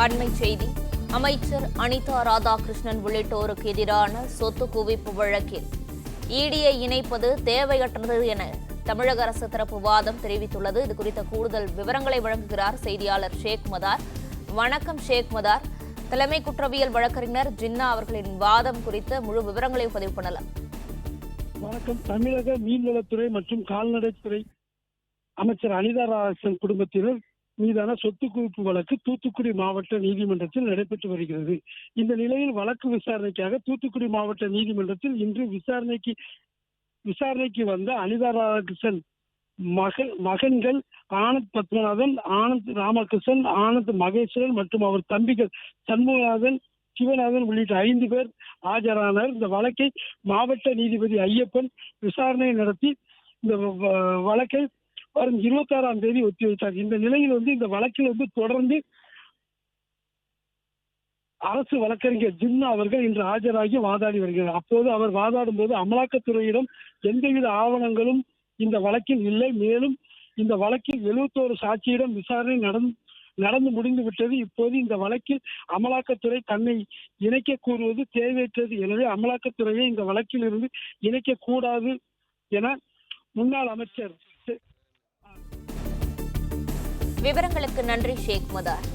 அண்மை செய்தி. அமைச்சர் அனிதா ராதாகிருஷ்ணன் உள்ளிட்டோருக்கு எதிரான சொத்து குவிப்பு வழக்கில் ஈடியை இணைப்பது தேவையற்றது என தமிழக அரசு தரப்பு வாதம் தெரிவித்துள்ளது. இது குறித்த கூடுதல் விவரங்களை வழங்குகிறார் செய்தியாளர் ஷேக் மதார். வணக்கம் ஷேக் மதார். தலைமை குற்றவியல் வழக்கறிஞர் ஜின்னா அவர்களின் வாதம் குறித்த முழு விவரங்களையும் பதிவு பண்ணலாம். வணக்கம். தமிழக மீன்வளத்துறை மற்றும் கால்நடைத்துறை அமைச்சர் அனிதா ராதாகிருஷ்ணன் குடும்பத்தினர் மீதான சொத்து குவிப்பு வழக்கு தூத்துக்குடி மாவட்ட நீதிமன்றத்தில் நடைபெற்று வருகிறது. இந்த நிலையில் வழக்கு விசாரணைக்காக தூத்துக்குடி மாவட்ட நீதிமன்றத்தில் இன்று விசாரணைக்கு வந்த அனிதா ராதாகிருஷ்ணன் மகன்கள் ஆனந்த் பத்மநாதன், ஆனந்த் ராமகிருஷ்ணன், ஆனந்த் மகேஸ்வரன் மற்றும் அவர் தம்பிகள் சண்முகநாதன், சிவநாதன் உள்ளிட்ட 5 பேர் ஆஜரானார். இந்த வழக்கை மாவட்ட நீதிபதி ஐயப்பன் விசாரணை நடத்தி இந்த வழக்கை வரும் 26ஆம் தேதி ஒத்திவைத்தார். இந்த நிலையில் இந்த வழக்கில் தொடர்ந்து அரசு வழக்கறிஞர் ஜின்னா அவர்கள் இன்று ஆஜராகி வாதாடி வருகிறார். அப்போது அவர் வாதாடும் போது அமலாக்கத்துறையிடம் எந்தவித ஆவணங்களும் இந்த வழக்கில் இல்லை. மேலும் இந்த வழக்கில் 71 சாட்சியிடம் விசாரணை நடந்து முடிந்து விட்டது. இப்போது இந்த வழக்கில் அமலாக்கத்துறை தன்னை இணைக்க கூறுவது தேவையற்றது. எனவே அமலாக்கத்துறையை இந்த வழக்கில் இருந்து இணைக்க கூடாது என முன்னாள் அமைச்சர். விவரங்களுக்கு நன்றி ஷேக் மதார்.